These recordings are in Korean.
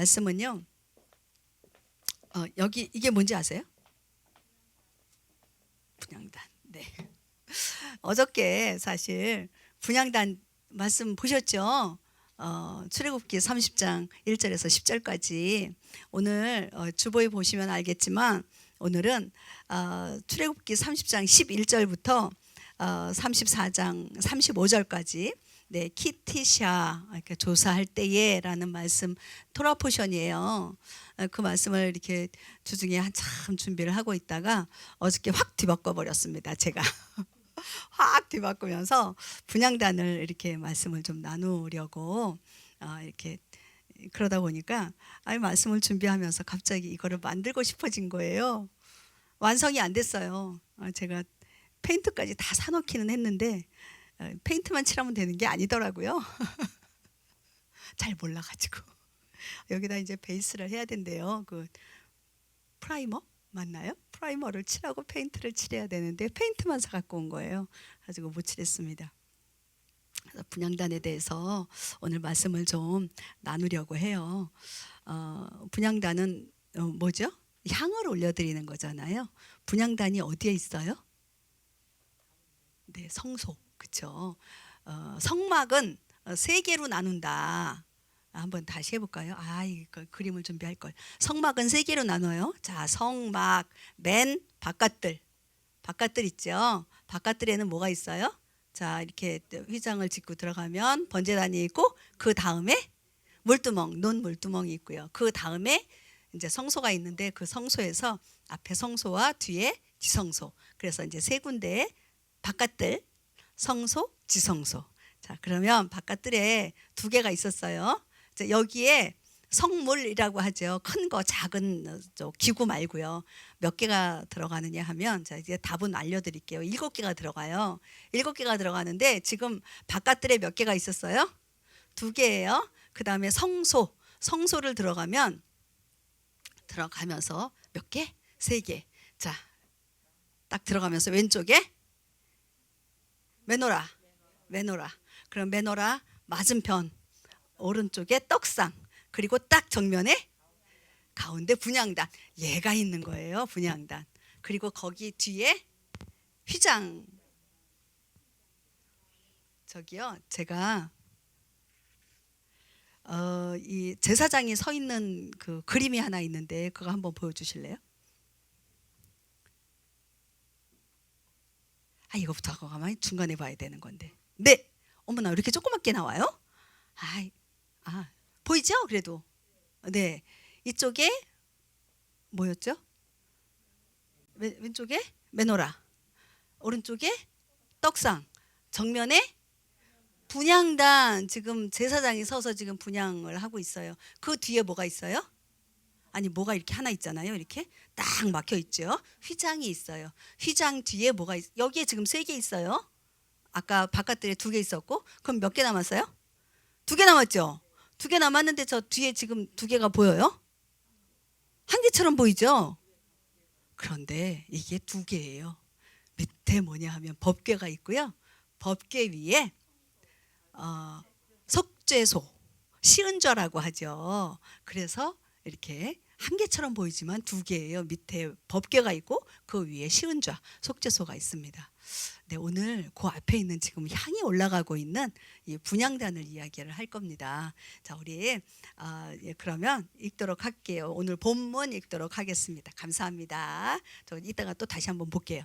말씀은요. 여기 이게 뭔지 아세요? 분향단. 네. 어저께 사실 분향단 말씀 보셨죠? 출애굽기 30장 1절에서 10절까지 오늘 주보에 보시면 알겠지만 오늘은 출애굽기 30장 11절부터 34장 35절까지 네, 키티샤 이렇게 조사할 때에라는 말씀 토라 포션이에요. 그 말씀을 이렇게 주중에 한참 준비를 하고 있다가 어저께 확 뒤바꿔 버렸습니다. 제가 확 뒤바꾸면서 분향단을 이렇게 말씀을 좀 나누려고 이렇게 그러다 보니까 말씀을 준비하면서 갑자기 이거를 만들고 싶어진 거예요. 완성이 안 됐어요. 제가 페인트까지 다 사놓기는 했는데 페인트만 칠하면 되는 게 아니더라고요. 잘 몰라가지고 여기다 이제 베이스를 해야 된대요. 그 프라이머 맞나요? 프라이머를 칠하고 페인트를 칠해야 되는데 페인트만 사 갖고 온 거예요. 가지고 못 칠했습니다. 그래서 분향단에 대해서 오늘 말씀을 좀 나누려고 해요. 분향단은 뭐죠? 향을 올려드리는 거잖아요. 분향단이 어디에 있어요? 네, 성소. 그렇죠. 성막은 세 개로 나눈다. 한번 다시 해볼까요? 이거 그림을 준비할 걸. 성막은 세 개로 나눠요. 자, 성막 맨 바깥들 있죠. 바깥들에는 뭐가 있어요? 자, 이렇게 휘장을 짓고 들어가면 번제단이 있고 그 다음에 논 물두멍이 있고요. 그 다음에 이제 성소가 있는데 그 성소에서 앞에 성소와 뒤에 지성소. 그래서 이제 세 군데의 바깥들 성소, 지성소. 자, 그러면 바깥들에 두 개가 있었어요. 여기에 성물이라고 하죠. 큰 거, 작은 기구 말고요. 몇 개가 들어가느냐 하면, 자, 이제 답은 알려드릴게요. 7개가 들어가요. 7개가 들어가는데 지금 바깥들에 몇 개가 있었어요? 2개예요. 그 다음에 성소를 들어가면서 몇 개? 3개. 자, 딱 들어가면서 왼쪽에 메노라. 그럼 메노라 맞은편 오른쪽에 떡상, 그리고 딱 정면에 가운데 분향단. 얘가 있는 거예요. 분향단. 그리고 거기 뒤에 휘장. 저기요, 제가 이 제사장이 서 있는 그 그림이 하나 있는데 그거 한번 보여주실래요? 이거부터 하고 가만히 중간에 봐야 되는 건데. 네. 어머나, 왜 이렇게 조그맣게 나와요? 보이죠? 그래도. 네. 이쪽에 뭐였죠? 왼쪽에 메노라, 오른쪽에 떡상, 정면에 분향단. 지금 제사장이 서서 지금 분향을 하고 있어요. 그 뒤에 뭐가 있어요? 뭐가 이렇게 하나 있잖아요. 이렇게 딱 막혀 있죠. 휘장이 있어요. 휘장 뒤에 뭐가 여기에 지금 3개 있어요. 아까 바깥들에 2개 있었고, 그럼 몇 개 남았어요? 2개 남았죠. 2개 남았는데 저 뒤에 지금 2개가 보여요? 한 개처럼 보이죠? 그런데 이게 2개예요. 밑에 뭐냐 하면 법궤가 있고요. 법궤 위에 속죄소, 시은좌라고 하죠. 그래서 이렇게 한 개처럼 보이지만 2개예요. 밑에 법궤가 있고 그 위에 시은좌, 속죄소가 있습니다. 네, 오늘 그 앞에 있는 지금 향이 올라가고 있는 이 분향단을 이야기를 할 겁니다. 자, 우리 그러면 읽도록 할게요. 오늘 본문 읽도록 하겠습니다. 감사합니다. 저 이따가 또 다시 한번 볼게요.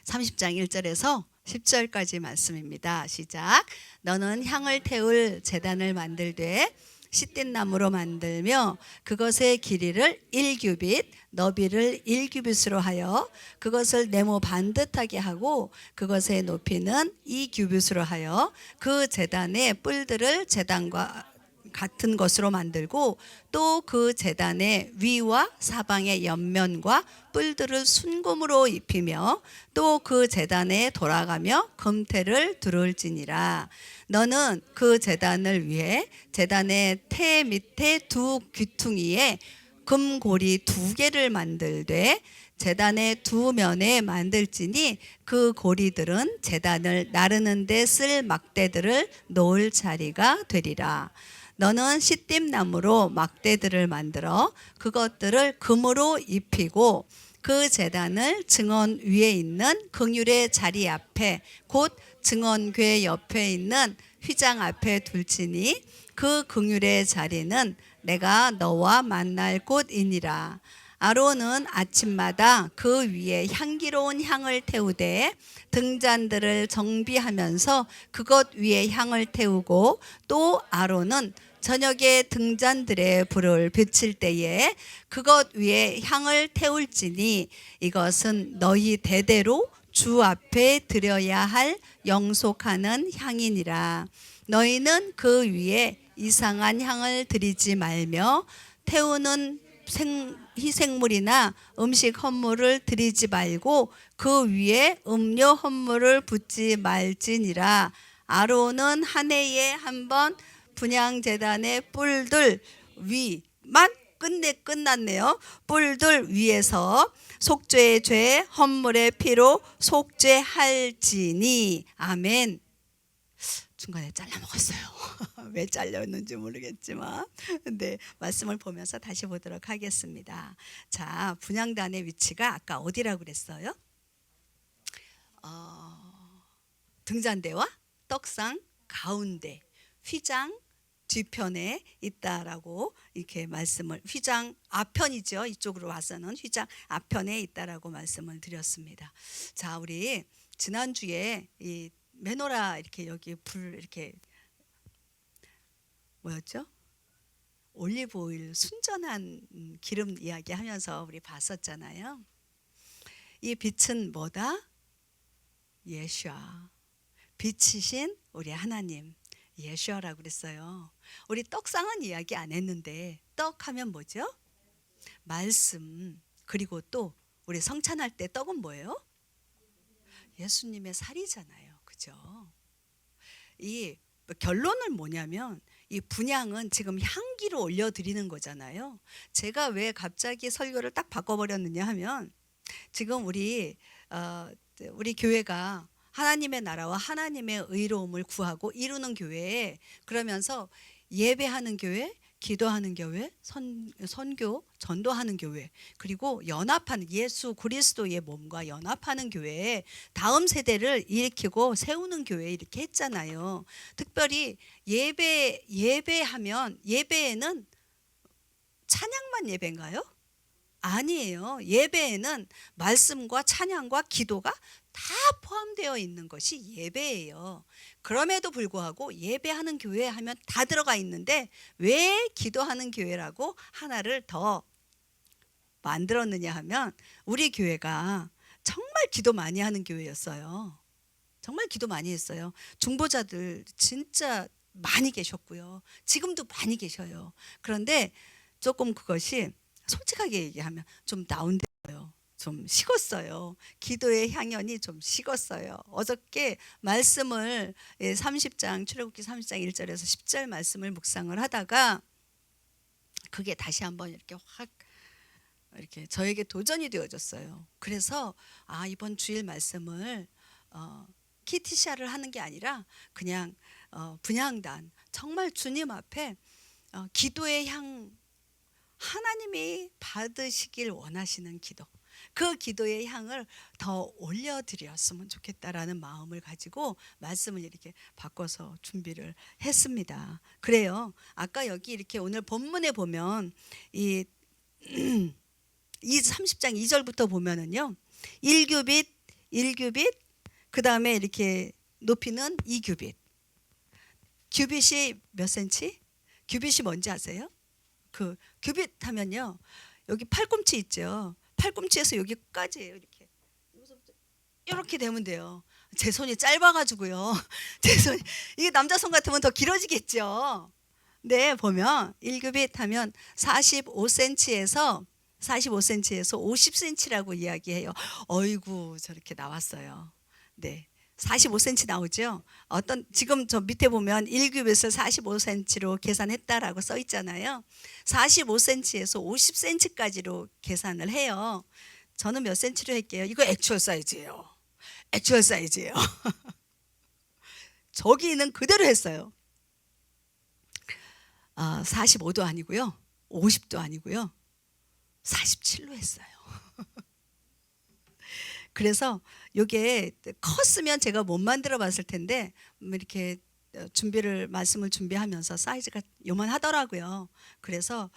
30장 1절에서 10절까지 말씀입니다. 시작. 너는 향을 태울 제단을 만들되 시뗀 나무로 만들며 그것의 길이를 1규빗, 너비를 1규빗으로 하여 그것을 네모 반듯하게 하고 그것의 높이는 2규빗으로 하여 그 제단의 뿔들을 제단과 같은 것으로 만들고 또 그 제단의 위와 사방의 옆면과 뿔들을 순금으로 입히며 또 그 제단에 돌아가며 금태를 두를지니라. 너는 그 제단을 위해 제단의 태 밑에 2 귀퉁이에 금고리 2개를 만들되 제단의 2면에 만들지니 그 고리들은 제단을 나르는 데 쓸 막대들을 놓을 자리가 되리라. 너는 시띠나무로 막대들을 만들어 그것들을 금으로 입히고 그 제단을 증언 위에 있는 긍휼의 자리 앞에 곧 증언궤 옆에 있는 휘장 앞에 둘지니 그 긍휼의 자리는 내가 너와 만날 곳이니라. 아론은 아침마다 그 위에 향기로운 향을 태우되 등잔들을 정비하면서 그것 위에 향을 태우고 또 아론은 저녁에 등잔들에 불을 비칠 때에 그것 위에 향을 태울지니 이것은 너희 대대로 주 앞에 드려야 할 영속하는 향이니라. 너희는 그 위에 이상한 향을 드리지 말며 태우는 희생물이나 음식 헌물을 드리지 말고 그 위에 음료 헌물을 붓지 말지니라. 아론은 한 해에 한 번 분향제단의 뿔들 위만 끝났네요. 뿔들 위에서 속죄의 죄 헌물의 피로 속죄할지니. 아멘. 중간에 잘라 먹었어요. 왜 잘렸는지 모르겠지만, 네, 말씀을 보면서 다시 보도록 하겠습니다. 자, 분향단의 위치가 아까 어디라고 그랬어요? 등잔대와 떡상 가운데, 휘장 뒤편에 있다라고 이렇게 말씀을, 휘장 앞편이죠. 이쪽으로 와서는 휘장 앞편에 있다라고 말씀을 드렸습니다. 자, 우리 지난주에 이 메노라 이렇게 여기 불 이렇게 뭐였죠? 올리브 오일 순전한 기름 이야기 하면서 우리 봤었잖아요. 이 빛은 뭐다? 예수아. 빛이신 우리 하나님 예수아라고 그랬어요. 우리 떡상은 이야기 안 했는데 떡 하면 뭐죠? 말씀. 그리고 또 우리 성찬할 때 떡은 뭐예요? 예수님의 살이잖아요. 그죠? 이 결론은 뭐냐면 이 분향은 지금 향기로 올려드리는 거잖아요. 제가 왜 갑자기 설교를 딱 바꿔버렸느냐 하면 지금 우리 교회가 하나님의 나라와 하나님의 의로움을 구하고 이루는 교회에, 그러면서 예배하는 교회, 기도하는 교회, 선교, 전도하는 교회, 그리고 연합하는 예수 그리스도의 몸과 연합하는 교회에 다음 세대를 일으키고 세우는 교회 이렇게 했잖아요. 특별히 예배하면 예배에는 찬양만 예배인가요? 아니에요. 예배에는 말씀과 찬양과 기도가 다 포함되어 있는 것이 예배예요. 그럼에도 불구하고 예배하는 교회 하면 다 들어가 있는데 왜 기도하는 교회라고 하나를 더 만들었느냐 하면 우리 교회가 정말 기도 많이 하는 교회였어요. 정말 기도 많이 했어요. 중보자들 진짜 많이 계셨고요. 지금도 많이 계셔요. 그런데 조금 그것이 솔직하게 얘기하면 좀 다운돼요. 좀 식었어요. 기도의 향연이 좀 식었어요. 어저께 말씀을 30장 출애굽기 30장 1절에서 10절 말씀을 묵상을 하다가 그게 다시 한번 이렇게 확 이렇게 저에게 도전이 되어졌어요. 그래서 이번 주일 말씀을 키티샤를 하는 게 아니라 그냥 분향단, 정말 주님 앞에 기도의 향, 하나님이 받으시길 원하시는 기도, 그 기도의 향을 더 올려드렸으면 좋겠다라는 마음을 가지고 말씀을 이렇게 바꿔서 준비를 했습니다. 그래요. 아까 여기 이렇게 오늘 본문에 보면 이 30장 2절부터 보면은요, 1규빗, 그 다음에 이렇게 높이는 2규빗. 규빗이 몇 센치? 규빗이 뭔지 아세요? 그 규빗 하면요, 여기 팔꿈치 있죠. 팔꿈치에서 여기까지 이렇게 되면 돼요. 제 손이 짧아가지고요. 제 손이, 이게 남자 손 같으면 더 길어지겠죠. 네, 보면 1규빗 하면 45cm에서 50cm라고 이야기해요. 어이구, 저렇게 나왔어요. 네, 45cm 나오죠. 지금 저 밑에 보면 1규빗을 45cm로 계산했다라고 써 있잖아요. 45cm에서 50cm까지로 계산을 해요. 저는 몇 cm로 할게요? 이거 액추얼 사이즈예요. 저기는 그대로 했어요. 45도 아니고요, 50도 아니고요, 47로 했어요. 그래서 이게 컸으면 제가 못 만들어 봤을 텐데 이렇게 말씀을 준비하면서 사이즈가 요만하더라고요. 그래서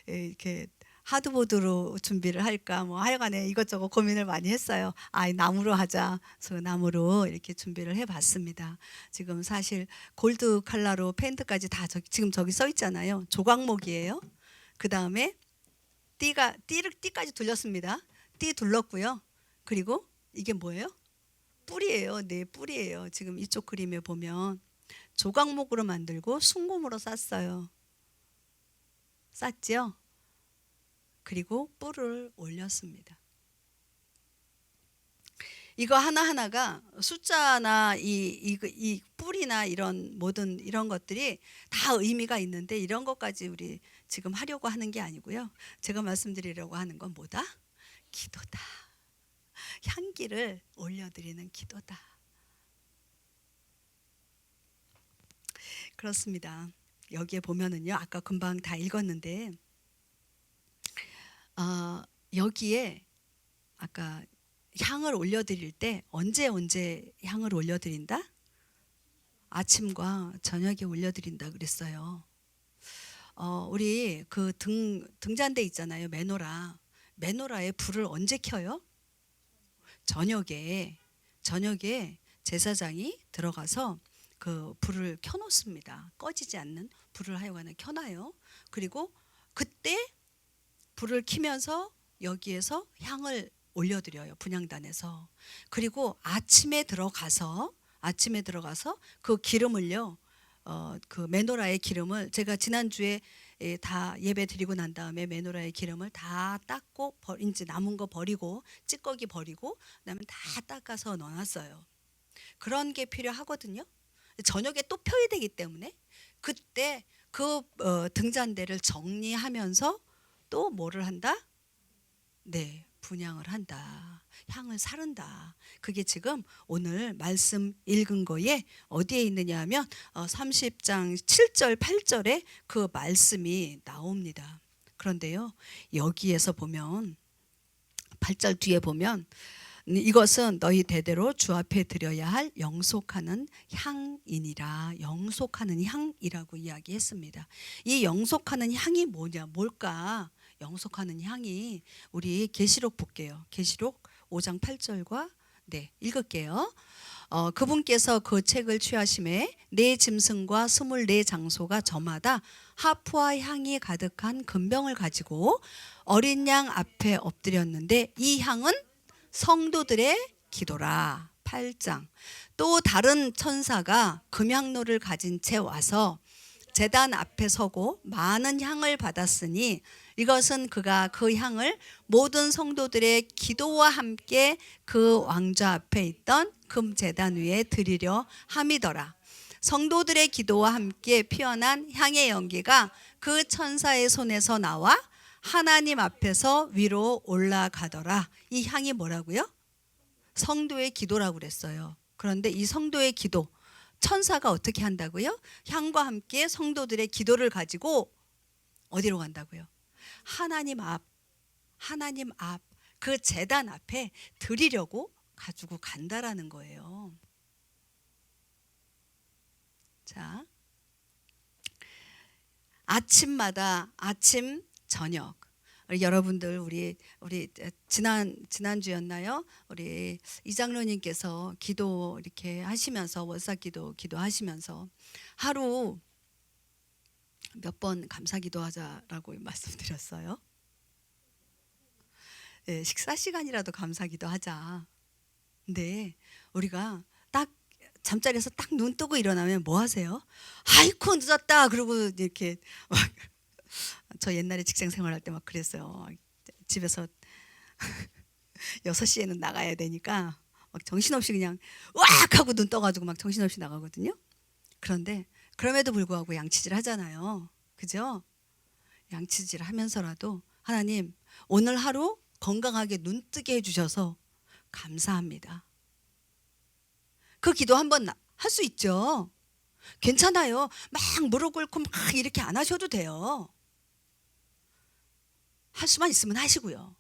이렇게 하드보드로 준비를 할까 뭐 하여간에 이것저것 고민을 많이 했어요. 나무로 하자. 그래서 나무로 이렇게 준비를 해봤습니다. 지금 사실 골드 컬러로 페인트까지 다 지금 저기 써 있잖아요. 조각목이에요. 그 다음에 띠까지 둘렀습니다. 띠 둘렀고요. 그리고 이게 뭐예요? 뿔이에요. 네, 뿔이에요. 지금 이쪽 그림에 보면 조각목으로 만들고 순금으로 쌌어요. 쌌죠? 그리고 뿔을 올렸습니다. 이거 하나하나가 숫자나 이 뿔이나 이런 모든 이런 것들이 다 의미가 있는데 이런 것까지 우리 지금 하려고 하는 게 아니고요. 제가 말씀드리려고 하는 건 뭐다? 기도다. 향기를 올려드리는 기도다. 그렇습니다. 여기에 보면은요, 아까 금방 다 읽었는데 여기에 아까 향을 올려드릴 때 언제 향을 올려드린다? 아침과 저녁에 올려드린다 그랬어요. 우리 그 등잔대 있잖아요. 메노라에 불을 언제 켜요? 저녁에 제사장이 들어가서 그 불을 켜놓습니다. 꺼지지 않는 불을 하여간에 켜놔요. 그리고 그때 불을 켜면서 여기에서 향을 올려드려요. 분향단에서. 그리고 아침에 들어가서 그 기름을요, 그 메노라의 기름을 제가 지난주에 다 예배 드리고 난 다음에 메노라의 기름을 다 닦고 이제 남은 거 버리고 찌꺼기 버리고 그다음에 다 닦아서 넣어놨어요. 그런 게 필요하거든요. 저녁에 또 펴야 되기 때문에 그때 그 등잔대를 정리하면서 또 뭐를 한다? 네, 분향을 한다. 향을 사른다. 그게 지금 오늘 말씀 읽은 거에 어디에 있느냐 하면 30장 7절 8절에 그 말씀이 나옵니다. 그런데요, 여기에서 보면 8절 뒤에 보면 이것은 너희 대대로 주 앞에 드려야 할 영속하는 향이니라. 영속하는 향이라고 이야기했습니다. 이 영속하는 향이 뭘까? 영속하는 향이 우리 계시록 볼게요. 계시록 5장 8절과 네, 읽을게요. 그분께서 그 책을 취하심에 네 짐승과 24장소가 저마다 하프와 향이 가득한 금병을 가지고 어린 양 앞에 엎드렸는데 이 향은 성도들의 기도라. 8장. 또 다른 천사가 금향로를 가진 채 와서 제단 앞에 서고 많은 향을 받았으니 이것은 그가 그 향을 모든 성도들의 기도와 함께 그 왕좌 앞에 있던 금제단 위에 드리려 함이더라. 성도들의 기도와 함께 피어난 향의 연기가 그 천사의 손에서 나와 하나님 앞에서 위로 올라가더라. 이 향이 뭐라고요? 성도의 기도라고 그랬어요. 그런데 이 성도의 기도, 천사가 어떻게 한다고요? 향과 함께 성도들의 기도를 가지고 어디로 간다고요? 하나님 앞, 그 제단 앞에 드리려고 가지고 간다라는 거예요. 자, 아침마다 아침, 저녁. 여러분들 우리 지난주였나요? 우리 이장로님께서 기도 이렇게 하시면서 월삭 기도하시면서 하루 몇 번 감사 기도하자라고 말씀드렸어요. 네, 식사 시간이라도 감사 기도하자. 근데 우리가 딱 잠자리에서 딱 눈 뜨고 일어나면 뭐 하세요? 아이고 늦었다. 그러고 이렇게 저 옛날에 직장 생활할 때 막 그랬어요. 집에서 6시에는 나가야 되니까 막 정신없이 그냥 으악 하고 눈 떠가지고 막 정신없이 나가거든요. 그런데 그럼에도 불구하고 양치질 하잖아요. 그죠? 양치질 하면서라도 하나님 오늘 하루 건강하게 눈 뜨게 해주셔서 감사합니다. 그 기도 한번 할 수 있죠. 괜찮아요. 막 무릎 꿇고 막 이렇게 안 하셔도 돼요. 할 수만 있으면 하시고요.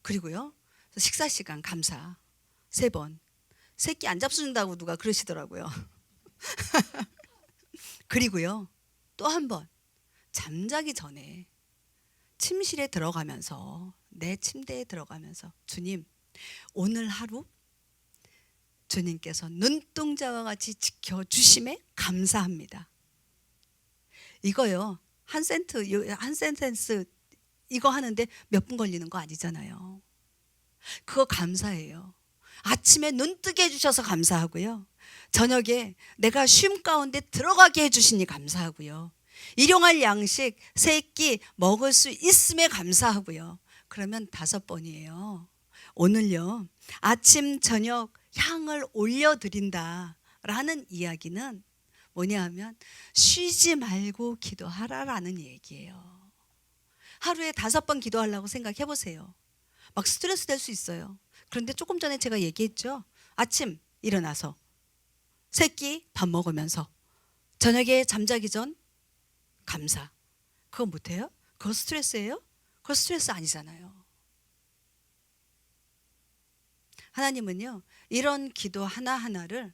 그리고요, 식사 시간 감사 3번. 새끼 안 잡수는다고 누가 그러시더라고요. 그리고요, 또 한 번, 잠자기 전에 침실에 들어가면서, 내 침대에 들어가면서, 주님, 오늘 하루 주님께서 눈동자와 같이 지켜주심에 감사합니다. 이거요, 한 센텐스 이거 하는데 몇 분 걸리는 거 아니잖아요. 그거 감사해요. 아침에 눈 뜨게 해주셔서 감사하고요. 저녁에 내가 쉼 가운데 들어가게 해주시니 감사하고요. 일용할 양식 3끼 먹을 수 있음에 감사하고요. 그러면 5번이에요. 오늘요, 아침 저녁 향을 올려드린다 라는 이야기는 뭐냐 하면 쉬지 말고 기도하라라는 얘기예요. 하루에 5번 기도하려고 생각해 보세요. 막 스트레스 될 수 있어요. 그런데 조금 전에 제가 얘기했죠. 아침 일어나서 3끼 밥 먹으면서 저녁에 잠자기 전 감사. 그거 못해요? 그거 스트레스예요? 그거 스트레스 아니잖아요. 하나님은요, 이런 기도 하나하나를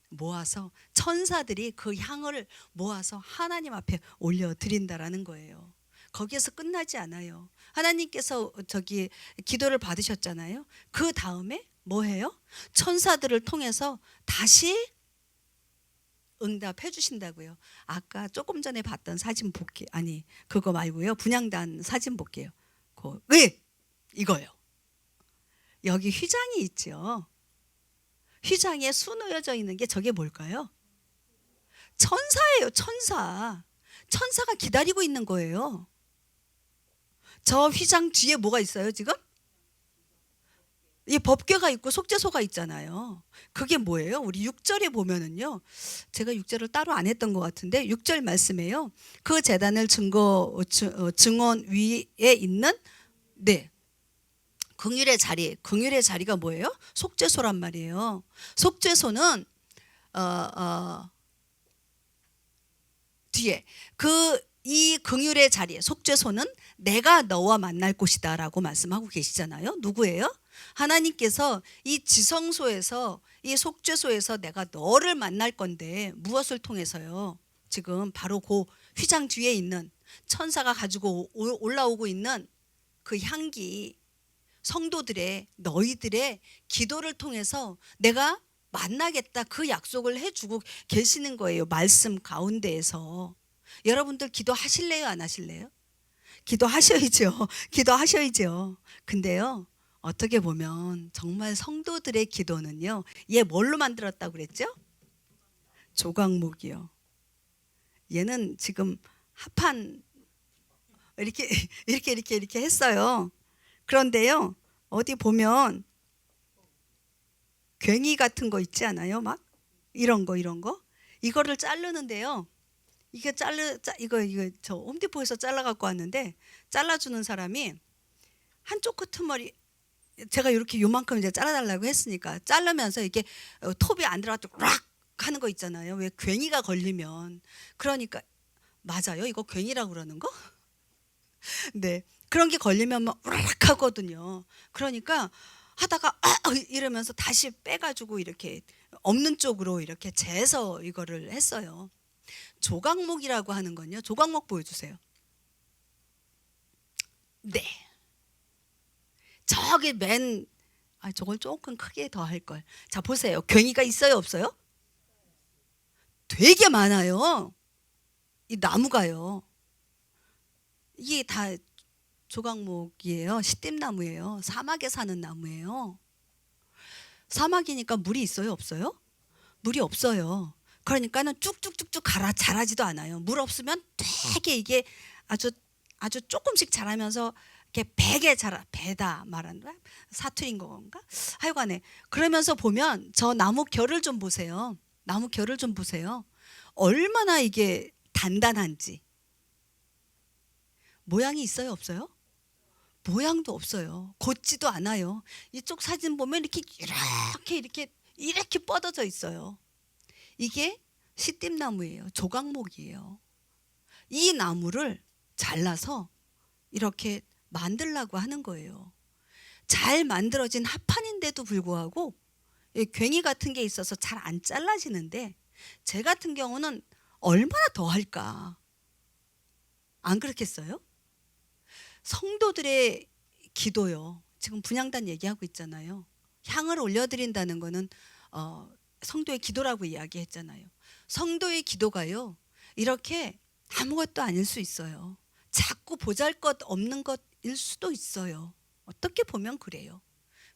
모아서 천사들이 그 향을 모아서 하나님 앞에 올려드린다라는 거예요. 거기에서 끝나지 않아요. 하나님께서 저기 기도를 받으셨잖아요. 그 다음에 뭐 해요? 천사들을 통해서 다시 응답해 주신다고요. 아까 조금 전에 봤던 사진 볼게요. 아니, 그거 말고요. 분향단 사진 볼게요. 네, 이거요. 여기 휘장이 있죠. 휘장에 수 놓여져 있는 게 저게 뭘까요? 천사예요. 천사. 천사가 기다리고 있는 거예요. 저 휘장 뒤에 뭐가 있어요 지금? 이 법궤가 있고 속죄소가 있잖아요. 그게 뭐예요? 우리 6절에 보면은요, 제가 6절을 따로 안 했던 것 같은데 6절 말씀에요, 그 제단을 증언 위에 있는 네 긍휼의 자리. 긍휼의 자리가 뭐예요? 속죄소란 말이에요. 속죄소는 뒤에 이 긍휼의 자리에, 속죄소는 내가 너와 만날 곳이다라고 말씀하고 계시잖아요. 누구예요? 하나님께서 이 지성소에서, 이 속죄소에서 내가 너를 만날 건데 무엇을 통해서요? 지금 바로 그 휘장 뒤에 있는 천사가 가지고 올라오고 있는 그 향기, 성도들의, 너희들의 기도를 통해서 내가 만나겠다, 그 약속을 해주고 계시는 거예요. 말씀 가운데에서. 여러분들 기도하실래요? 안 하실래요? 기도하셔야죠. 기도하셔야죠. 근데요, 어떻게 보면 정말 성도들의 기도는요, 얘 뭘로 만들었다고 그랬죠? 조각목이요. 얘는 지금 합판 이렇게 했어요. 그런데요, 어디 보면 괭이 같은 거 있지 않아요? 막 이런 거 이거를 자르는데요. 이거 저 홈디포에서 잘라 갖고 왔는데, 잘라주는 사람이 한쪽 끄트머리, 제가 이렇게 요만큼 이제 잘라달라고 했으니까 자르면서 이게 톱이 안 들어가도 락 하는 거 있잖아요. 왜 괭이가 걸리면. 그러니까 맞아요. 이거 괭이라고 그러는 거? 네. 그런 게 걸리면 막 우락 하거든요. 그러니까 하다가 이러면서 다시 빼가지고 이렇게 없는 쪽으로 이렇게 재서 이거를 했어요. 조각목이라고 하는 건요. 조각목 보여주세요. 네. 저기 저걸 조금 크게 더 할 걸. 자, 보세요. 괭이가 있어요, 없어요? 되게 많아요. 이 나무가요. 이게 다 조각목이에요. 시띠나무예요. 사막에 사는 나무예요. 사막이니까 물이 있어요, 없어요? 물이 없어요. 그러니까는 쭉쭉쭉쭉 자라지도 않아요. 물 없으면 되게 이게 아주 조금씩 자라면서 이렇게 베게 배다 말하는 거야? 사투리인 건가? 하여간에 그러면서 보면 저 나무 결을 좀 보세요. 나무 결을 좀 보세요. 얼마나 이게 단단한지. 모양이 있어요, 없어요? 모양도 없어요. 곧지도 않아요. 이쪽 사진 보면 이렇게 뻗어져 있어요. 이게 시띠나무예요. 조각목이에요. 이 나무를 잘라서 이렇게 만들라고 하는 거예요. 잘 만들어진 합판인데도 불구하고 괭이 같은 게 있어서 잘 안 잘라지는데, 제 같은 경우는 얼마나 더 할까? 안 그렇겠어요? 성도들의 기도요. 지금 분향단 얘기하고 있잖아요. 향을 올려드린다는 거는 성도의 기도라고 이야기했잖아요. 성도의 기도가요, 이렇게 아무것도 아닐 수 있어요. 자꾸 보잘것 없는 것일 수도 있어요. 어떻게 보면 그래요.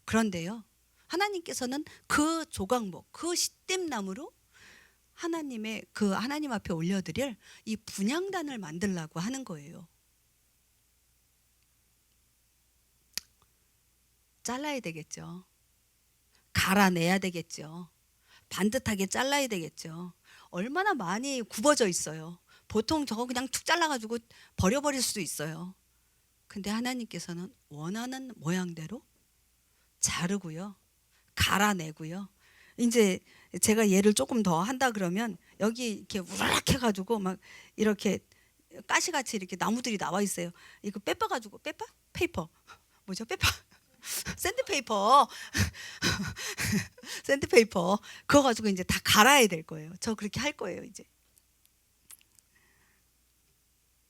그런데요, 하나님께서는 그 조각목, 그 시띠나무로 하나님 앞에 올려드릴 이 분향단을 만들라고 하는 거예요. 잘라야 되겠죠. 갈아내야 되겠죠. 반듯하게 잘라야 되겠죠. 얼마나 많이 굽어져 있어요. 보통 저거 그냥 툭 잘라가지고 버려버릴 수도 있어요. 근데 하나님께서는 원하는 모양대로 자르고요, 갈아내고요. 이제 제가 예를 조금 더 한다 그러면 여기 이렇게 우락락 해가지고 막 이렇게 가시같이 이렇게 나무들이 나와 있어요. 이거 빼빠가지고 페이퍼 뭐죠? 샌드페이퍼 샌드페이퍼 그거 가지고 이제 다 갈아야 될 거예요. 저 그렇게 할 거예요. 이제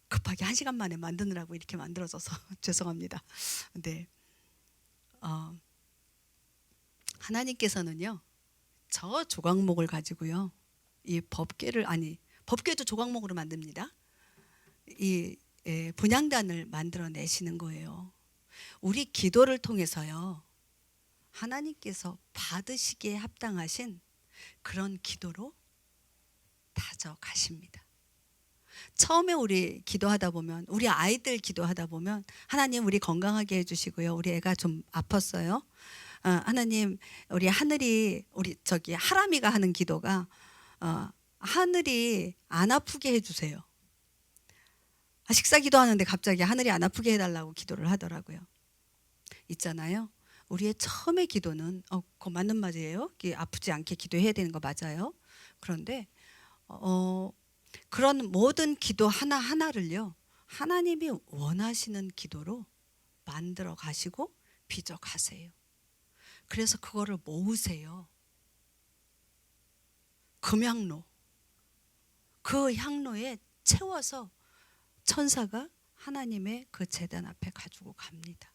급하게 1시간 만에 만드느라고 이렇게 만들어져서 죄송합니다. 네, 하나님께서는요, 저 조각목을 가지고요, 이 법궤도 조각목으로 만듭니다. 이 분향단을 만들어내시는 거예요. 우리 기도를 통해서요, 하나님께서 받으시기에 합당하신 그런 기도로 다져가십니다. 처음에 우리 기도하다 보면, 우리 아이들 기도하다 보면, 하나님 우리 건강하게 해주시고요, 우리 애가 좀 아팠어요, 하나님 우리 하늘이, 우리 저기 하람이가 하는 기도가 하늘이 안 아프게 해주세요. 식사 기도하는데 갑자기 하늘이 안 아프게 해달라고 기도를 하더라고요. 있잖아요, 우리의 처음의 기도는 그거 맞는 말이에요. 아프지 않게 기도해야 되는 거 맞아요. 그런데 그런 모든 기도 하나하나를요, 하나님이 원하시는 기도로 만들어 가시고 빚어 가세요. 그래서 그거를 모으세요. 금향로, 그 향로에 채워서 천사가 하나님의 그 제단 앞에 가지고 갑니다.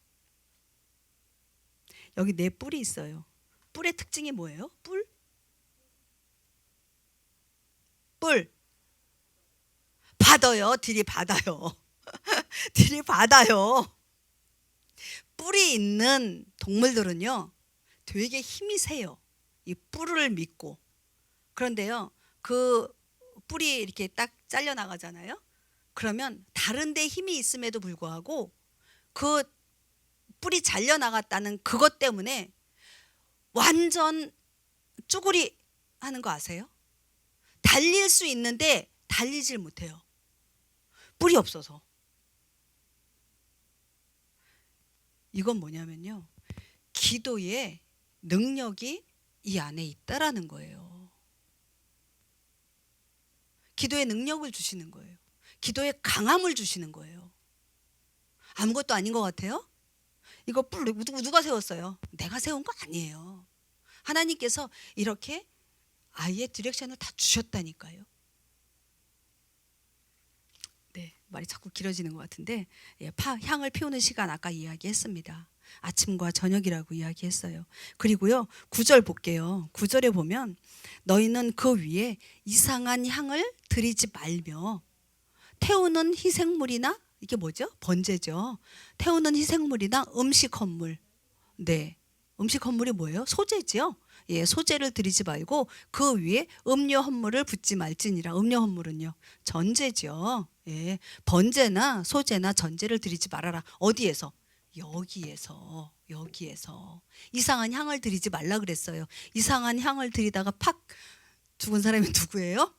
여기 4뿔이 있어요. 뿔의 특징이 뭐예요? 뿔 받아요. 들이받아요. 들이받아요. 뿔이 있는 동물들은요, 되게 힘이 세요. 이 뿔을 믿고. 그런데요, 그 뿔이 이렇게 딱 잘려 나가잖아요. 그러면 다른 데 힘이 있음에도 불구하고 그 뿔이 잘려 나갔다는 그것 때문에 완전 쭈구리 하는 거 아세요? 달릴 수 있는데 달리질 못해요. 뿔이 없어서. 이건 뭐냐면요, 기도의 능력이 이 안에 있다라는 거예요. 기도의 능력을 주시는 거예요. 기도의 강함을 주시는 거예요. 아무것도 아닌 것 같아요? 이거 뿔 누가 세웠어요? 내가 세운 거 아니에요. 하나님께서 이렇게 아이의 디렉션을 다 주셨다니까요. 네, 말이 자꾸 길어지는 것 같은데, 향을 피우는 시간 아까 이야기했습니다. 아침과 저녁이라고 이야기했어요. 그리고요, 9절 볼게요. 9절에 보면 너희는 그 위에 이상한 향을 드리지 말며 태우는 희생물이나, 이게 뭐죠? 번제죠. 태우는 희생물이나 음식 헌물. 네, 음식 헌물이 뭐예요? 소재죠. 소재를 드리지 말고 그 위에 음료 헌물을 붓지 말지니라. 음료 헌물은요, 전제죠. 번제나 소제나 전제를 드리지 말아라. 어디에서? 여기에서 이상한 향을 드리지 말라 그랬어요. 이상한 향을 드리다가 팍 죽은 사람이 누구예요?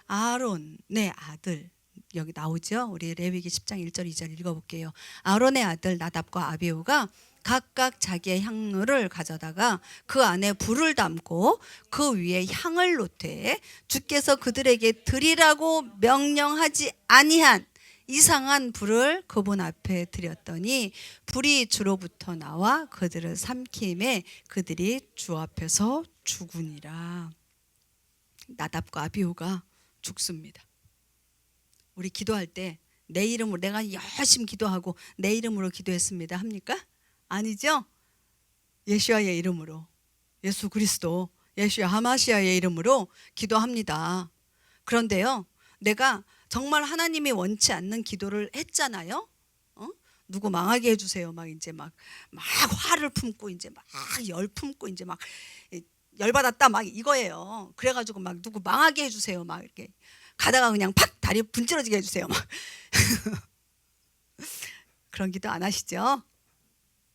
아론, 네, 아들. 여기 나오죠. 우리 레위기 10장 1절 2절 읽어볼게요. 아론의 아들 나답과 아비후가 각각 자기의 향로를 가져다가 그 안에 불을 담고 그 위에 향을 놓되 주께서 그들에게 드리라고 명령하지 아니한 이상한 불을 그분 앞에 드렸더니 불이 주로부터 나와 그들을 삼키매 그들이 주 앞에서 죽으니라. 나답과 아비후가 죽습니다. 우리 기도할 때 내 이름으로 내가 열심히 기도하고 내 이름으로 기도했습니다 합니까? 아니죠? 예수야의 이름으로, 예수 그리스도, 예수야 하마시아의 이름으로 기도합니다. 그런데요, 내가 정말 하나님이 원치 않는 기도를 했잖아요. 누구 망하게 해주세요. 막 이제 막 화를 품고 이제 막 열 품고 이제 막 열받았다 막 이거예요. 그래가지고 막 누구 망하게 해주세요. 막 이렇게 가다가 그냥 팍 다리 분질러지게 해주세요. 막 그런 기도 안 하시죠?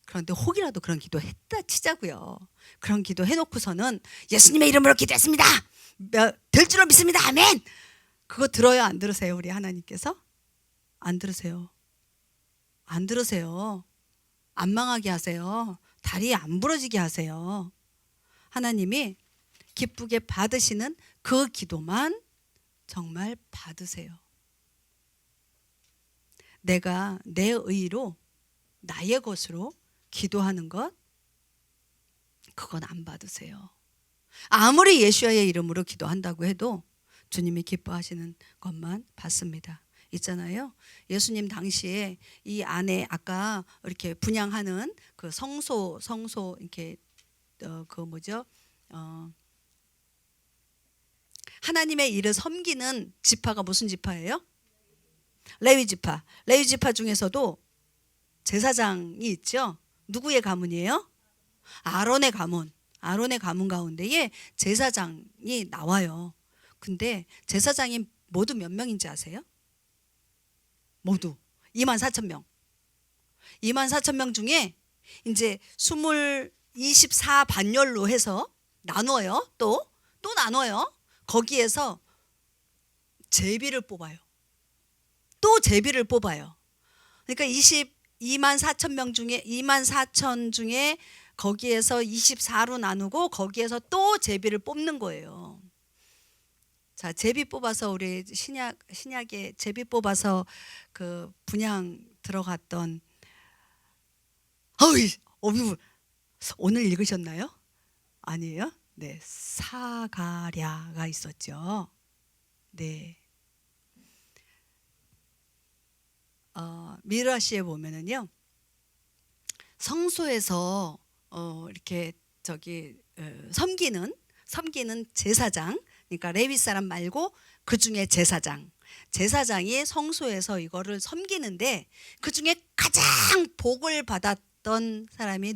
그런데 혹이라도 그런 기도 했다 치자고요. 그런 기도 해놓고서는 예수님의 이름으로 기도했습니다. 될 줄로 믿습니다. 아멘. 그거 들어요? 안 들으세요? 우리 하나님께서? 안 들으세요. 안 들으세요. 안 망하게 하세요. 다리 안 부러지게 하세요. 하나님이 기쁘게 받으시는 그 기도만 정말 받으세요. 내가 내 의로 나의 것으로 기도하는 것, 그건 안 받으세요. 아무리 예수야의 이름으로 기도한다고 해도 주님이 기뻐하시는 것만 받습니다. 있잖아요. 예수님 당시에 이 안에 아까 이렇게 분향하는 그 성소 이렇게 그 뭐죠? 하나님의 일을 섬기는 지파가 무슨 지파예요? 레위 지파. 레위 지파 중에서도 제사장이 있죠. 누구의 가문이에요? 아론의 가문. 아론의 가문 가운데에 제사장이 나와요. 근데 제사장이 모두 몇 명인지 아세요? 모두 24,000명. 24,000명 중에 이제 24 반열로 해서 나눠요. 또 나눠요. 거기에서 제비를 뽑아요. 또 제비를 뽑아요. 그러니까 24,000명 중에 24,000 중에 거기에서 24로 나누고 거기에서 또 제비를 뽑는 거예요. 자, 제비 뽑아서 우리 신약에 제비 뽑아서 그 분향 들어갔던 오늘 읽으셨나요? 아니에요? 네, 사가랴가 있었죠. 네. 미라시에 보면은요, 성소에서 이렇게 섬기는 제사장, 그러니까 레위 사람 말고 그 중에 제사장이 성소에서 이거를 섬기는데 그 중에 가장 복을 받았던 사람이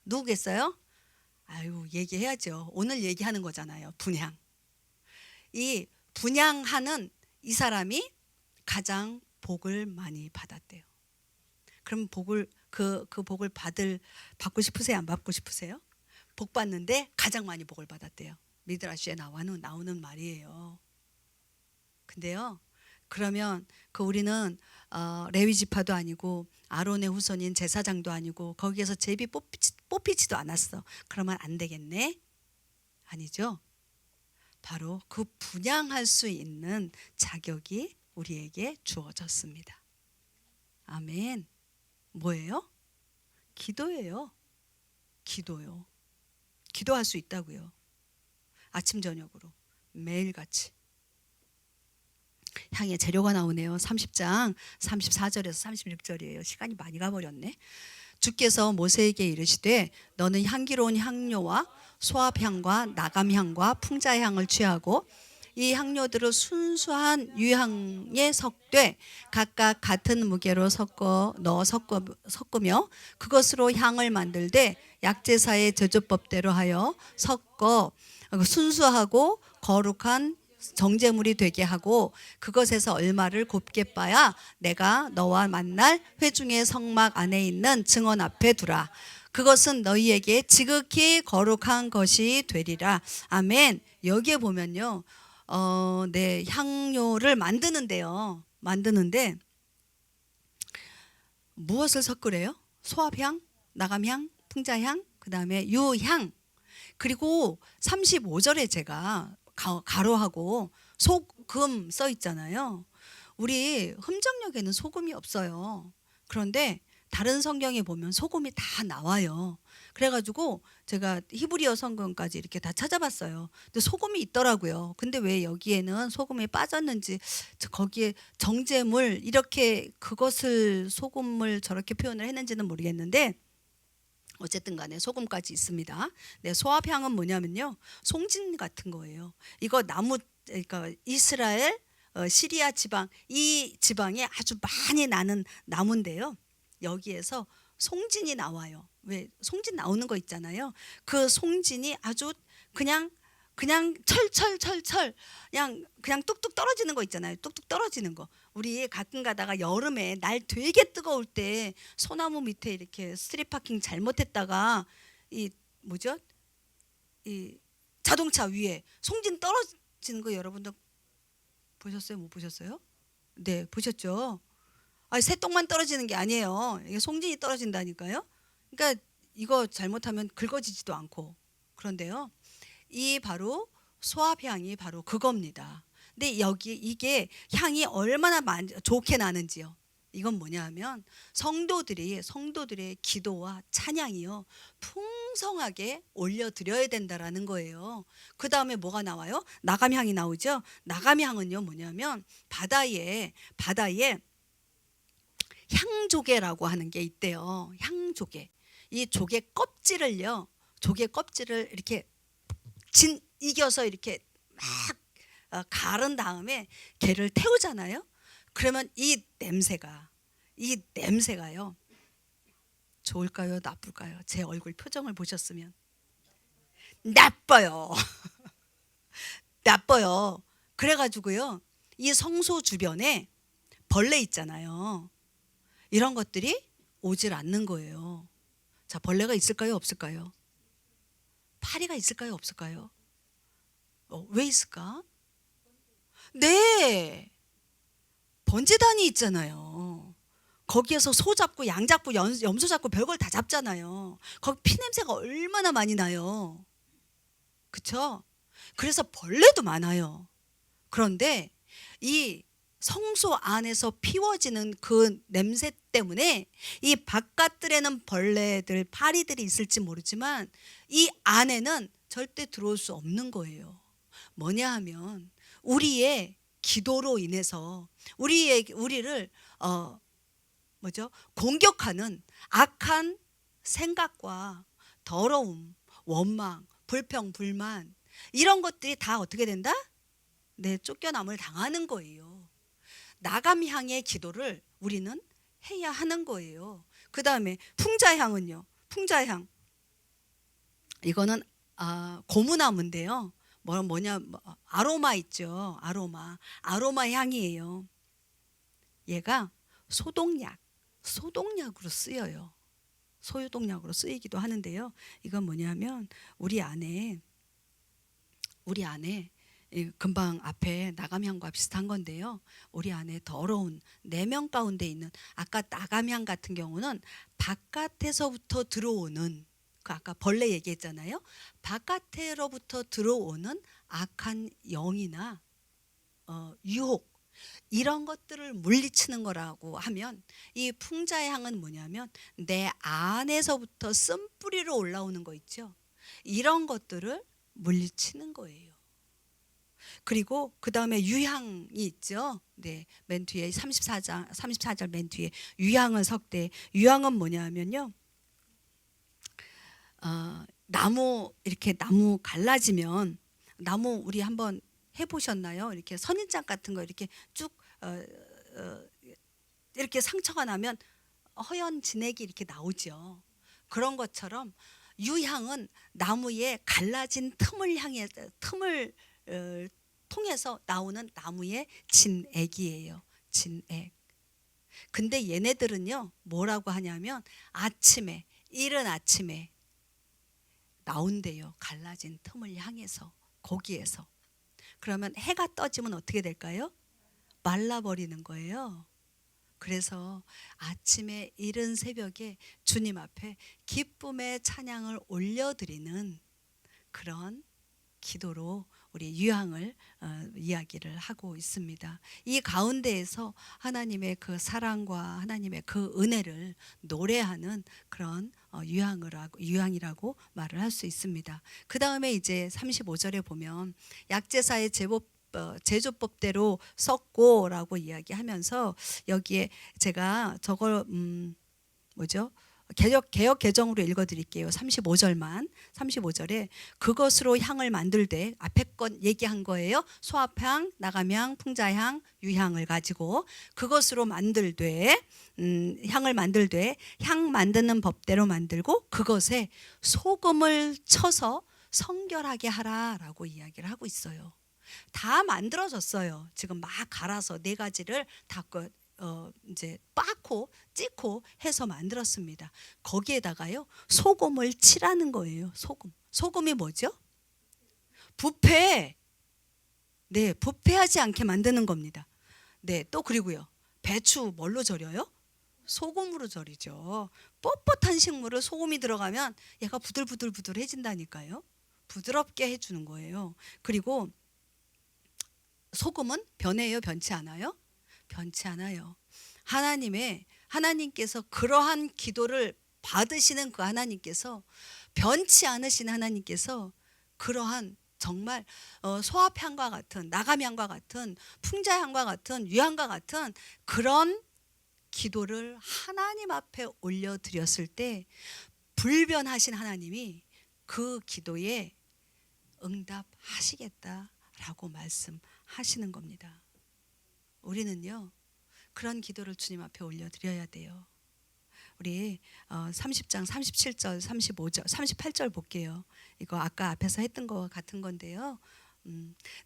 누구겠어요? 아유, 얘기해야죠. 오늘 얘기하는 거잖아요. 분향. 이 분향하는 이 사람이 가장 복을 많이 받았대요. 그럼 그 복을 받고 싶으세요? 안 받고 싶으세요? 복 받는데 가장 많이 복을 받았대요. 미드라시에 나오는 말이에요. 근데요, 그러면 우리는 레위 지파도 아니고 아론의 후손인 제사장도 아니고 거기에서 제비 뽑히지도 않았어. 그러면 안 되겠네? 아니죠. 바로 그 분향할 수 있는 자격이 우리에게 주어졌습니다. 아멘. 뭐예요? 기도예요. 기도요. 기도할 수 있다고요. 아침 저녁으로 매일같이. 향의 재료가 나오네요. 30장 34절에서 36절이에요. 시간이 많이 가버렸네. 주께서 모세에게 이르시되 너는 향기로운 향료와 소합향과 나감향과 풍자향을 취하고 이 향료들을 순수한 유향에 섞되 각각 같은 무게로 섞으며 그것으로 향을 만들되 약제사의 제조법대로 하여 섞어 순수하고 거룩한 정제물이 되게 하고 그것에서 얼마를 곱게 빻아 내가 너와 만날 회중의 성막 안에 있는 증언 앞에 두라. 그것은 너희에게 지극히 거룩한 것이 되리라. 아멘. 여기에 보면요, 네, 향료를 만드는데 무엇을 섞으래요? 소합향, 나감향, 풍자향, 그 다음에 유향. 그리고 35절에 제가 가로하고 소금 써 있잖아요. 우리 흠정역에는 소금이 없어요. 그런데 다른 성경에 보면 소금이 다 나와요. 그래가지고 제가 히브리어 성경까지 이렇게 다 찾아봤어요. 근데 소금이 있더라고요. 근데 왜 여기에는 소금이 빠졌는지, 거기에 정제물 이렇게 그것을 소금을 저렇게 표현을 했는지는 모르겠는데 어쨌든 간에 소금까지 있습니다. 네, 소합향은 뭐냐면요, 송진 같은 거예요. 이거 나무, 그러니까 이스라엘, 시리아 지방, 이 지방에 아주 많이 나는 나무인데요. 여기에서 송진이 나와요. 왜 송진 나오는 거 있잖아요. 그 송진이 아주 그냥 철철철철 그냥 뚝뚝 떨어지는 거 있잖아요. 뚝뚝 떨어지는 거. 우리 가끔 가다가 여름에 날 되게 뜨거울 때 소나무 밑에 이렇게 스트릿 파킹 잘못했다가 이 뭐죠? 이 자동차 위에 송진 떨어지는 거 여러분들 보셨어요? 못 보셨어요? 네, 보셨죠? 아, 새똥만 떨어지는 게 아니에요. 이게 송진이 떨어진다니까요. 그러니까 이거 잘못하면 긁어지지도 않고. 그런데요, 이 바로 소합향이 바로 그겁니다. 근데 여기 이게 향이 얼마나 좋게 나는지요. 이건 뭐냐 하면 성도들의 기도와 찬양이요, 풍성하게 올려드려야 된다라는 거예요. 그 다음에 뭐가 나와요? 나감향이 나오죠. 나감향은요 뭐냐면 바다에 향조개라고 하는 게 있대요. 향조개. 이 조개 껍질을요, 조개 껍질을 이렇게 이겨서 이렇게 막 갈은 다음에 걔를 태우잖아요. 그러면 이 냄새가요, 좋을까요, 나쁠까요? 제 얼굴 표정을 보셨으면 나빠요. 나빠요. 그래가지고요, 이 성소 주변에 벌레 있잖아요. 이런 것들이 오질 않는 거예요. 자, 벌레가 있을까요, 없을까요? 파리가 있을까요, 없을까요? 왜 있을까? 네, 번제단이 있잖아요. 거기에서 소 잡고 양 잡고 염소 잡고 별걸 다 잡잖아요. 거기 피 냄새가 얼마나 많이 나요. 그쵸? 그래서 벌레도 많아요. 그런데 이 성소 안에서 피워지는 그 냄새 때문에 이 바깥들에는 벌레들, 파리들이 있을지 모르지만 이 안에는 절대 들어올 수 없는 거예요. 뭐냐 하면 우리의 기도로 인해서 우리를 공격하는 악한 생각과 더러움, 원망, 불평, 불만, 이런 것들이 다 어떻게 된다? 네, 쫓겨남을 당하는 거예요. 나감향의 기도를 우리는 해야 하는 거예요. 그 다음에 풍자향은요. 풍자향, 이거는 고무나무인데요. 아로마 있죠. 아로마 향이에요. 얘가 소독약으로 쓰여요. 소독약으로 쓰이기도 하는데요. 이건 뭐냐면 우리 안에 금방 앞에 나감향과 비슷한 건데요. 우리 안에 더러운 내면 가운데 있는, 아까 나감향 같은 경우는 바깥에서부터 들어오는, 그 아까 벌레 얘기했잖아요. 바깥으로부터 들어오는 악한 영이나 유혹, 이런 것들을 물리치는 거라고 하면, 이 풍자향은 뭐냐면 내 안에서부터 쓴뿌리로 올라오는 거 있죠. 이런 것들을 물리치는 거예요. 그리고 그 다음에 유향이 있죠. 네, 맨 뒤에 34절 맨 뒤에 유향을 섞되, 유향은 뭐냐면요, 나무 갈라지면, 나무 우리 한번 해보셨나요? 이렇게 선인장 같은 거 이렇게 쭉 이렇게 상처가 나면 허연 진액이 이렇게 나오죠. 그런 것처럼 유향은 나무의 갈라진 틈을 통해서 나오는 나무의 진액이에요. 진액. 근데 얘네들은요 뭐라고 하냐면 이른 아침에 나온대요. 갈라진 틈을 향해서, 거기에서. 그러면 해가 떠지면 어떻게 될까요? 말라버리는 거예요. 그래서 아침에 이른 새벽에 주님 앞에 기쁨의 찬양을 올려드리는 그런 기도로 우리 유향을 이야기를 하고 있습니다. 이 가운데에서 하나님의 그 사랑과 하나님의 그 은혜를 노래하는 그런 유향이라고 말을 할 수 있습니다. 그 다음에 이제 35절에 보면 약제사의 제조법대로 썼고라고 이야기하면서 여기에 제가 저걸 뭐죠? 개역 개정으로 읽어드릴게요. 35절만. 35절에 그것으로 향을 만들되, 앞에 건 얘기한 거예요. 소합향, 나감향, 풍자향, 유향을 가지고 그것으로 만들되, 향을 만들되 향 만드는 법대로 만들고 그것에 소금을 쳐서 성결하게 하라라고 이야기를 하고 있어요. 다 만들어졌어요. 지금 막 갈아서 네 가지를 다 이제 빻고 찢고 해서 만들었습니다. 거기에다가요 소금을 칠하는 거예요. 소금이 뭐죠? 부패. 네, 부패하지 않게 만드는 겁니다. 네, 또 그리고요 배추 뭘로 절여요? 소금으로 절이죠. 뻣뻣한 식물을 소금이 들어가면 얘가 부들부들해진다니까요. 부드럽게 해주는 거예요. 그리고 소금은 변해요? 변치 않아요? 변치 않아요. 하나님께서 그러한 기도를 받으시는 그 하나님께서, 변치 않으신 하나님께서 그러한 정말 소합향과 같은, 나감향과 같은, 풍자향과 같은, 유향과 같은 그런 기도를 하나님 앞에 올려드렸을 때 불변하신 하나님이 그 기도에 응답하시겠다라고 말씀하시는 겁니다. 우리는요 그런 기도를 주님 앞에 올려드려야 돼요. 우리 30장 37절 35절 38절 볼게요. 이거 아까 앞에서 했던 거 같은 건데요.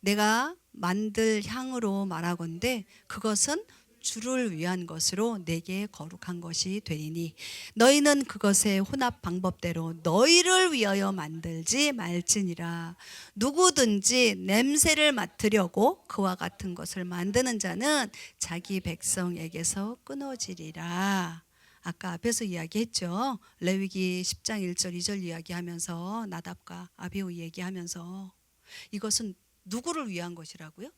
내가 만들 향으로 말하건대 그것은 주를 위한 것으로 내게 거룩한 것이 되리니 너희는 그것의 혼합 방법대로 너희를 위하여 만들지 말지니라. 누구든지 냄새를 맡으려고 그와 같은 것을 만드는 자는 자기 백성에게서 끊어지리라. 아까 앞에서 이야기했죠. 레위기 10장 1절 2절 이야기하면서 나답과 아비후 얘기하면서 이것은 누구를 위한 것이라고요?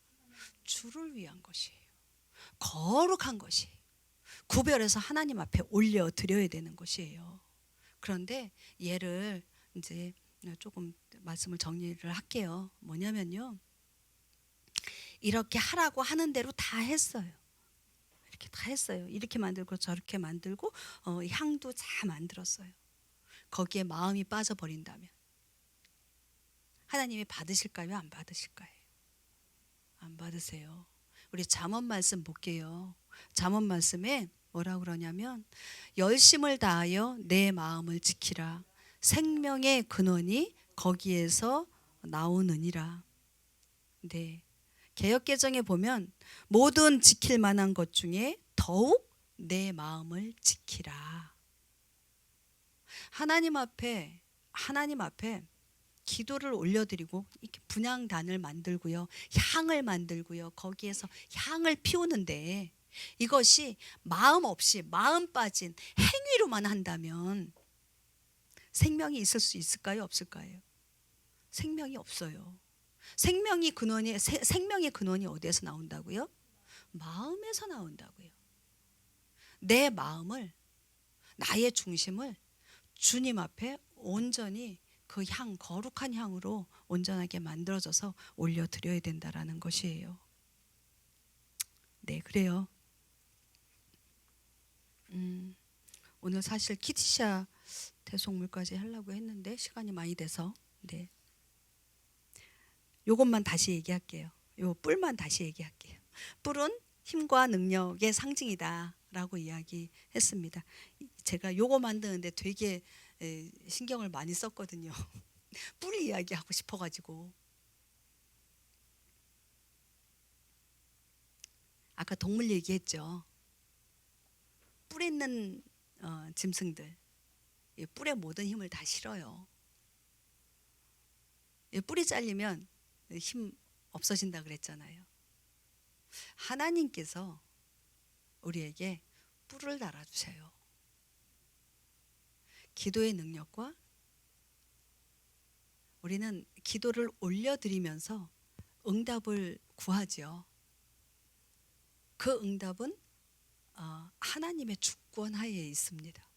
주를 위한 것이에요. 거룩한 것이 구별해서 하나님 앞에 올려드려야 되는 것이에요. 그런데 얘를 이제 조금 말씀을 정리를 할게요. 뭐냐면요, 이렇게 하라고 하는 대로 다 했어요. 이렇게 다 했어요. 이렇게 만들고 저렇게 만들고 향도 다 만들었어요. 거기에 마음이 빠져버린다면 하나님이 받으실까요? 안 받으실까요? 안 받으세요. 우리 잠언 말씀 볼게요. 잠언 말씀에 뭐라고 그러냐면 열심을 다하여 내 마음을 지키라. 생명의 근원이 거기에서 나오느니라. 네. 개역개정에 보면 모든 지킬 만한 것 중에 더욱 내 마음을 지키라. 하나님 앞에 기도를 올려드리고 이렇게 분향단을 만들고요, 향을 만들고요, 거기에서 향을 피우는데 이것이 마음 없이 마음 빠진 행위로만 한다면 생명이 있을 수 있을까요? 없을까요? 생명이 없어요. 생명의 근원이 어디에서 나온다고요? 마음에서 나온다고요. 내 마음을, 나의 중심을 주님 앞에 온전히 그 향, 거룩한 향으로 온전하게 만들어져서 올려드려야 된다라는 것이에요. 네, 그래요. 오늘 사실 키티샤 대속물까지 하려고 했는데 시간이 많이 돼서, 네, 요것만 다시 얘기할게요. 요 뿔만 다시 얘기할게요. 뿔은 힘과 능력의 상징이다 라고 이야기했습니다. 제가 요거 만드는데 되게 신경을 많이 썼거든요. 뿔 이야기하고 싶어가지고. 아까 동물 얘기했죠. 뿔 있는 짐승들, 뿔의 모든 힘을 다 실어요. 뿔이 잘리면 힘 없어진다 그랬잖아요. 하나님께서 우리에게 뿔을 달아주세요. 기도의 능력과 우리는 기도를 올려드리면서 응답을 구하지요. 그 응답은 하나님의 주권 하에 있습니다.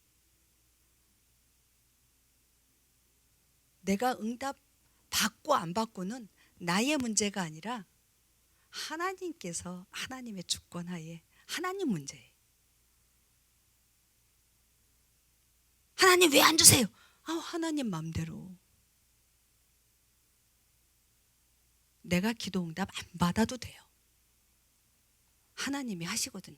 내가 응답 받고 안 받고는 나의 문제가 아니라 하나님께서 하나님의 주권 하에 하나님 문제예요. 하나님 왜 안 주세요? 하나님 맘대로. 내가 기도 응답 안 받아도 돼요. 하나님이 하시거든요.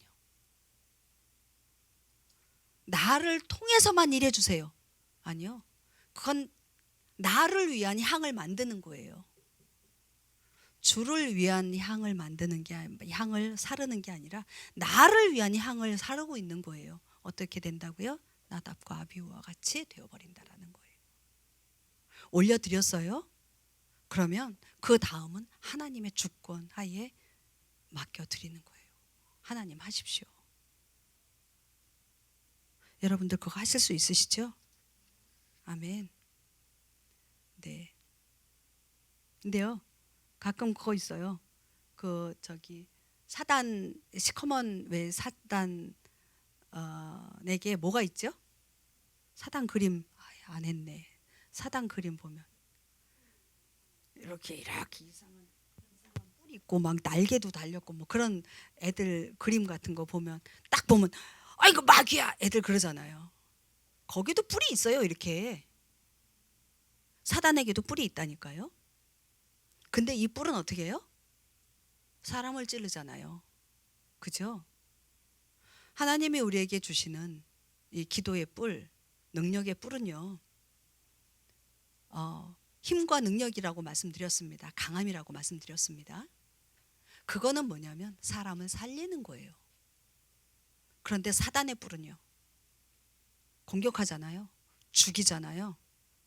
나를 통해서만 일해 주세요. 아니요. 그건 나를 위한 향을 만드는 거예요. 주를 위한 향을 만드는 게 향을 사르는 게 아니라 나를 위한 향을 사르고 있는 거예요. 어떻게 된다고요? 나답과 아비후와 같이 되어버린다라는 거예요. 올려드렸어요? 그러면 그 다음은 하나님의 주권 하에 맡겨드리는 거예요. 하나님 하십시오. 여러분들 그거 하실 수 있으시죠? 아멘. 네. 근데요, 가끔 그거 있어요. 사단 시커먼 왜 사단 내게 뭐가 있죠? 사단 그림 안 했네. 사단 그림 보면 이렇게 이상한 뿔이 있고 막 날개도 달렸고 뭐 그런 애들 그림 같은 거 보면 딱 보면 이거 마귀야 애들 그러잖아요. 거기도 뿔이 있어요. 이렇게 사단에게도 뿔이 있다니까요. 근데 이 뿔은 어떻게 해요? 사람을 찌르잖아요. 그죠? 하나님이 우리에게 주시는 이 기도의 뿔, 능력의 뿔은요, 힘과 능력이라고 말씀드렸습니다. 강함이라고 말씀드렸습니다. 그거는 뭐냐면 사람을 살리는 거예요. 그런데 사단의 뿔은요, 공격하잖아요. 죽이잖아요.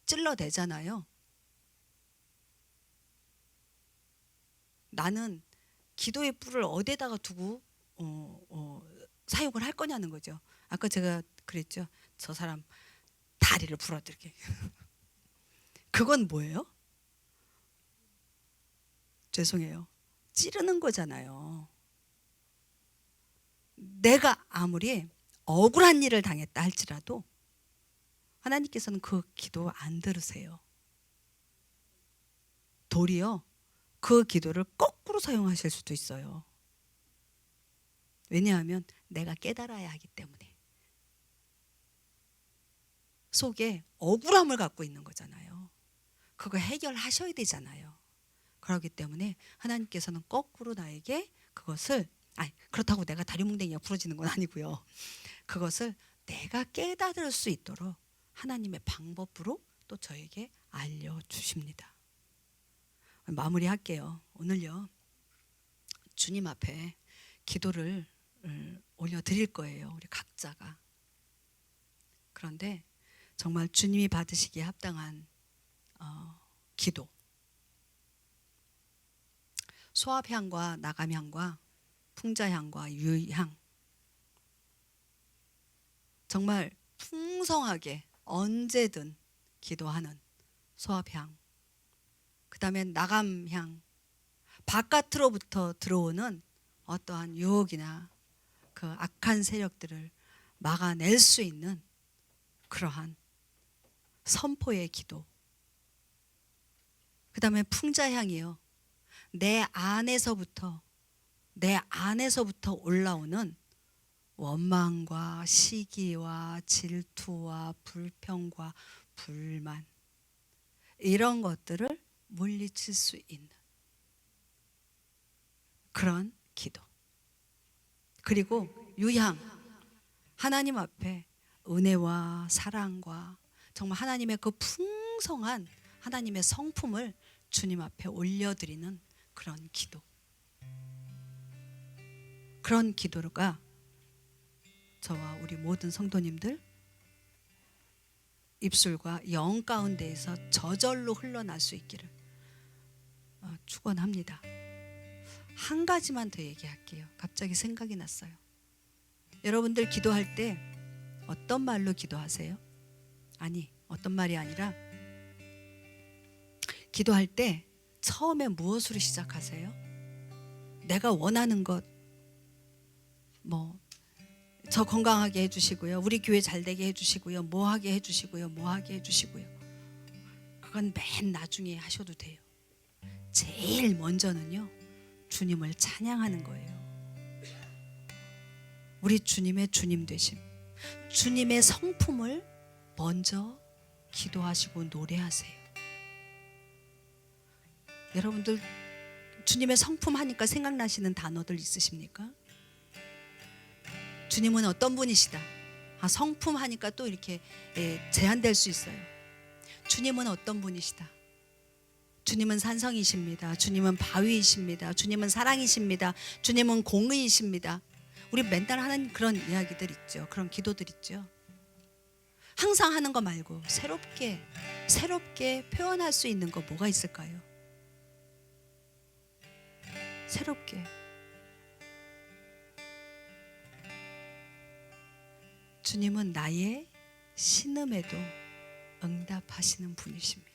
찔러대잖아요. 나는 기도의 뿔을 어디에다가 두고 사용을 할 거냐는 거죠. 아까 제가 그랬죠. 저 사람 다리를 부러뜨리게. 그건 뭐예요? 죄송해요. 찌르는 거잖아요. 내가 아무리 억울한 일을 당했다 할지라도 하나님께서는 그 기도 안 들으세요. 도리어 그 기도를 거꾸로 사용하실 수도 있어요. 왜냐하면 내가 깨달아야 하기 때문에. 속에 억울함을 갖고 있는 거잖아요. 그거 해결하셔야 되잖아요. 그렇기 때문에 하나님께서는 거꾸로 나에게 그것을, 그렇다고 내가 다리뭉댕이가 부러지는 건 아니고요. 그것을 내가 깨달을 수 있도록 하나님의 방법으로 또 저에게 알려주십니다. 마무리할게요. 오늘요, 주님 앞에 기도를 올려드릴 거예요. 우리 각자가. 그런데 정말 주님이 받으시기에 합당한 기도. 소합향과 나감향과 풍자향과 유향. 정말 풍성하게 언제든 기도하는 소합향. 그 다음에 나감향. 바깥으로부터 들어오는 어떠한 유혹이나 그 악한 세력들을 막아낼 수 있는 그러한 선포의 기도. 그 다음에 풍자향이요. 내 안에서부터 올라오는 원망과 시기와 질투와 불평과 불만, 이런 것들을 물리칠 수 있는 그런 기도. 그리고 유향, 하나님 앞에 은혜와 사랑과 정말 하나님의 그 풍성한 하나님의 성품을 주님 앞에 올려드리는 그런 기도. 그런 기도가 저와 우리 모든 성도님들 입술과 영 가운데에서 저절로 흘러날 수 있기를 축원합니다. 한 가지만 더 얘기할게요. 갑자기 생각이 났어요. 여러분들 기도할 때 어떤 말로 기도하세요? 아니, 어떤 말이 아니라 기도할 때 처음에 무엇으로 시작하세요? 내가 원하는 것, 저 건강하게 해주시고요, 우리 교회 잘 되게 해주시고요, 뭐 하게 해주시고요, 뭐 하게 해주시고요. 그건 맨 나중에 하셔도 돼요. 제일 먼저는요, 주님을 찬양하는 거예요. 우리 주님의 주님 되심, 주님의 성품을 먼저 기도하시고 노래하세요. 여러분들 주님의 성품 하니까 생각나시는 단어들 있으십니까? 주님은 어떤 분이시다. 성품 하니까 또 이렇게 제한될 수 있어요. 주님은 어떤 분이시다. 주님은 산성이십니다. 주님은 바위이십니다. 주님은 사랑이십니다. 주님은 공의이십니다. 우리 맨날 하는 그런 이야기들 있죠. 그런 기도들 있죠. 항상 하는 거 말고 새롭게 표현할 수 있는 거 뭐가 있을까요? 새롭게. 주님은 나의 신음에도 응답하시는 분이십니다.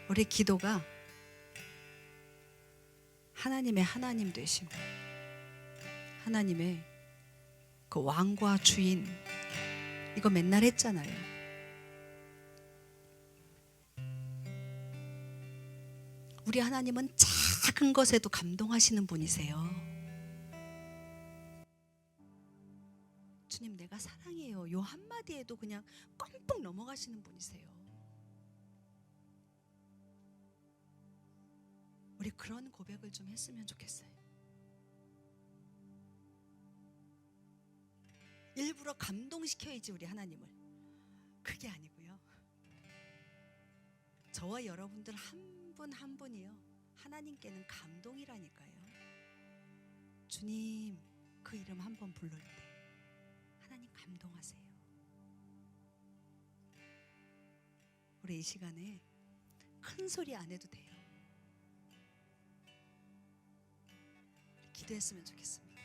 우리 기도가 하나님의 하나님 되심, 하나님의 그 왕과 주인, 이거 맨날 했잖아요. 우리 하나님은 작은 것에도 감동하시는 분이세요. 주님 내가 사랑해요, 요 한마디에도 그냥 껌뻑 넘어가시는 분이세요. 우리 그런 고백을 좀 했으면 좋겠어요. 일부러 감동시켜야지 우리 하나님을. 그게 아니고요, 저와 여러분들 한 분 한 분이요, 하나님께는 감동이라니까요. 주님 그 이름 한번 부를 때 하나님 감동하세요. 우리 이 시간에 큰 소리 안 해도 돼요. 기도했으면 좋겠습니다.